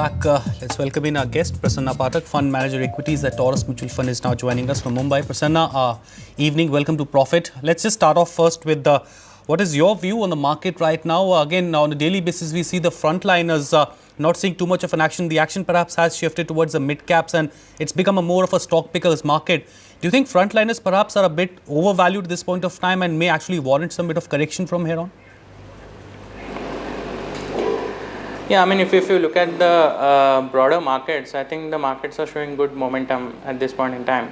back. Let's welcome in our guest, Prasanna Pathak, Fund Manager Equities at Taurus Mutual Fund, is now joining us from Mumbai. Prasanna, evening, welcome to Profit. Let's just start off first with what is your view on the market right now? Again, on a daily basis, we see the frontliners not seeing too much of an action. The action perhaps has shifted towards the mid caps and it's become a more of a stock pickers market. Do you think frontliners perhaps are a bit overvalued at this point of time and may actually warrant some bit of correction from here on? Yeah, I mean, if you look at the broader markets, I think the markets are showing good momentum at this point in time.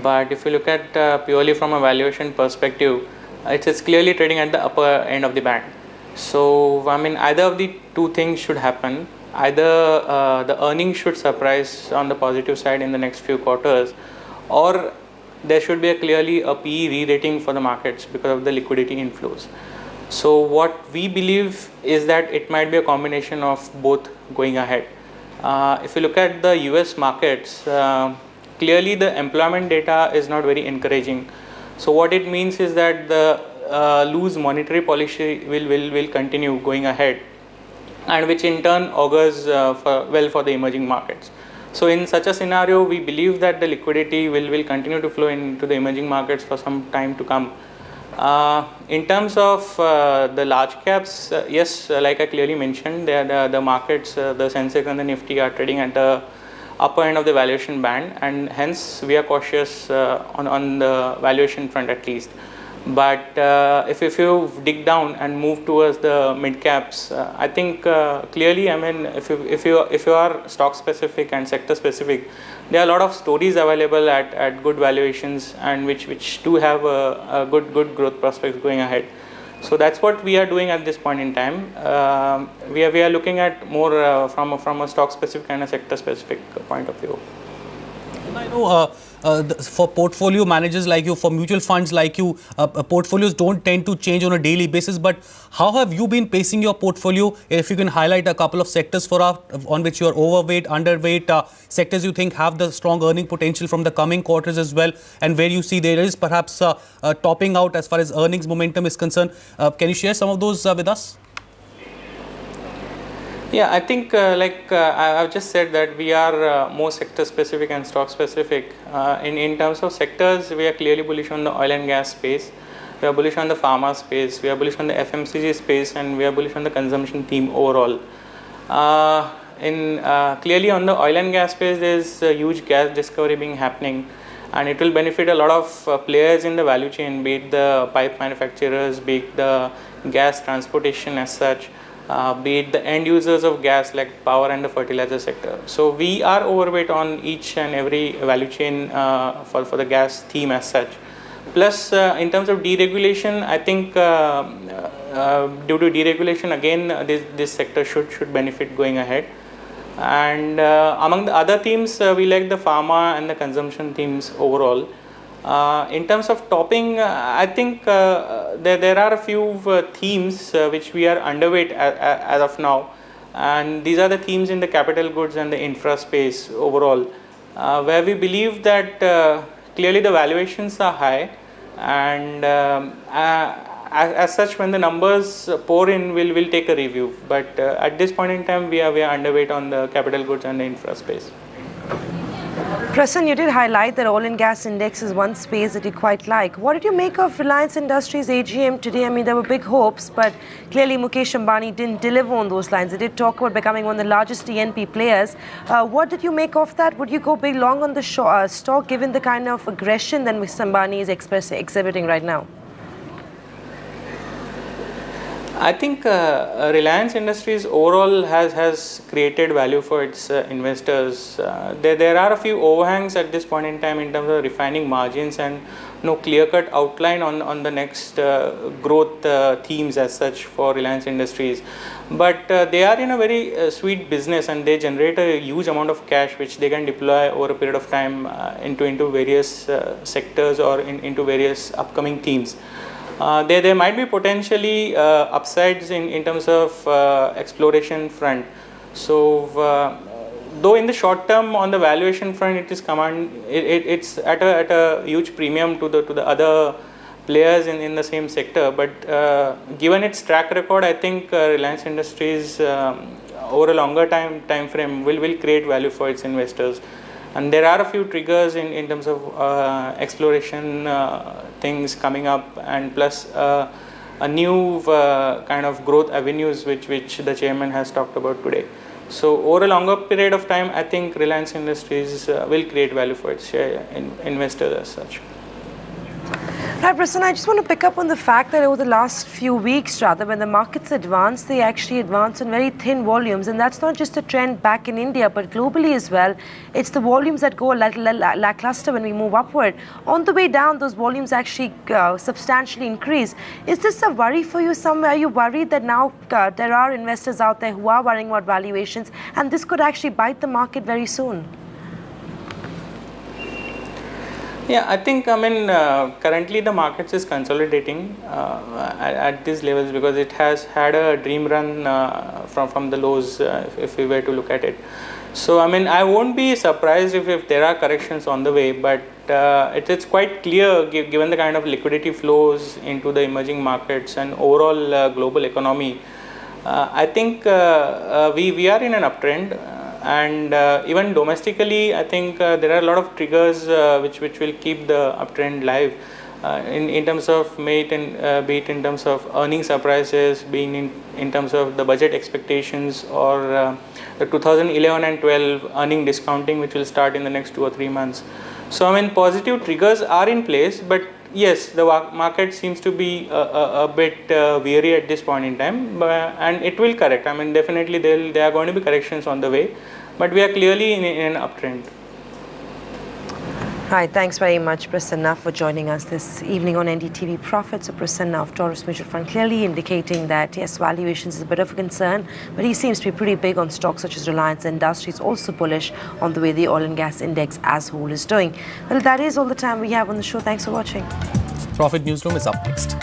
But if you look at purely from a valuation perspective, it's clearly trading at the upper end of the band. So, I mean, either of the two things should happen. Either the earnings should surprise on the positive side in the next few quarters, or there should be clearly a PE re-rating for the markets because of the liquidity inflows. So what we believe is that it might be a combination of both going ahead. If you look at the US markets, clearly the employment data is not very encouraging. So what it means is that the loose monetary policy will continue going ahead, and which in turn augurs well for the emerging markets. So in such a scenario, we believe that the liquidity will continue to flow into the emerging markets for some time to come. In terms of the large caps, yes, like I clearly mentioned, the markets, the Sensex and the Nifty are trading at the upper end of the valuation band, and hence we are cautious on the valuation front at least. But if you dig down and move towards the mid caps, I think clearly, I mean, if you are stock specific and sector specific, there are a lot of stories available at good valuations and which do have a good growth prospects going ahead. So that's what we are doing at this point in time. We are looking at more from a stock specific and a sector specific point of view. I know for portfolio managers like you, for mutual funds like you, portfolios don't tend to change on a daily basis. But how have you been pacing your portfolio? If you can highlight a couple of sectors for us on which you are overweight, underweight, sectors you think have the strong earning potential from the coming quarters as well, and where you see there is perhaps topping out as far as earnings momentum is concerned. Can you share some of those with us? Yeah, I think I've just said that we are more sector specific and stock specific. In terms of sectors, we are clearly bullish on the oil and gas space. We are bullish on the pharma space. We are bullish on the FMCG space, and we are bullish on the consumption theme overall. Clearly on the oil and gas space, there is a huge gas discovery being happening, and it will benefit a lot of players in the value chain, be it the pipe manufacturers, be it the gas transportation as such. Be it the end users of gas like power and the fertilizer sector. So we are overweight on each and every value chain for the gas theme as such. Plus in terms of deregulation, I think due to deregulation again this sector should benefit going ahead. And among the other themes, we like the pharma and the consumption themes overall. In terms of topping, I think there are a few themes which we are underweight as of now, and these are the themes in the capital goods and the infra space overall, where we believe that clearly the valuations are high, and as such when the numbers pour in, we'll take a review. But at this point in time, we are underweight on the capital goods and the infra space. Prasan, you did highlight that oil and gas index is one space that you quite like. What did you make of Reliance Industries AGM today? I mean, there were big hopes, but clearly Mukesh Ambani didn't deliver on those lines. They did talk about becoming one of the largest TNP players. What did you make of that? Would you go big long on the stock given the kind of aggression that Mr. Ambani is exhibiting right now? I think Reliance Industries overall has created value for its investors. There are a few overhangs at this point in time in terms of refining margins and no clear-cut outline on the next growth themes as such for Reliance Industries. But they are in a very sweet business, and they generate a huge amount of cash which they can deploy over a period of time into various sectors or into various upcoming themes. There might be potentially upsides in terms of exploration front. So though in the short term on the valuation front it's at a huge premium to the other players in the same sector, but given its track record, I think Reliance Industries over a longer time frame will create value for its investors. And there are a few triggers in terms of exploration things coming up, and plus a new kind of growth avenues which the chairman has talked about today. So over a longer period of time, I think Reliance Industries will create value for its investors as such. Right, Prasanna, I just want to pick up on the fact that over the last few weeks, rather, when the markets advance, they actually advance in very thin volumes. And that's not just a trend back in India, but globally as well. It's the volumes that go lackluster when we move upward. On the way down, those volumes actually substantially increase. Is this a worry for you somewhere? Are you worried that now there are investors out there who are worrying about valuations, and this could actually bite the market very soon? Yeah, I think, currently the markets is consolidating at these levels because it has had a dream run from the lows, if we were to look at it. So, I won't be surprised if there are corrections on the way, but it's quite clear, given the kind of liquidity flows into the emerging markets and overall global economy. I think we are in an uptrend. And even domestically, I think there are a lot of triggers which will keep the uptrend live in terms of be it in terms of earning surprises, being in terms of the budget expectations, or the 2011 and 12 earning discounting which will start in the next 2 or 3 months. So positive triggers are in place, but yes, the market seems to be a bit weary at this point in time, and it will correct. Definitely there are going to be corrections on the way, but we are clearly in an uptrend. Right, thanks very much, Prasanna, for joining us this evening on NDTV Profits. So Prasanna of Taurus Mutual Fund clearly indicating that, yes, valuations is a bit of a concern, but he seems to be pretty big on stocks such as Reliance Industries, also bullish on the way the oil and gas index as a whole is doing. Well, that is all the time we have on the show. Thanks for watching. Profit Newsroom is up next.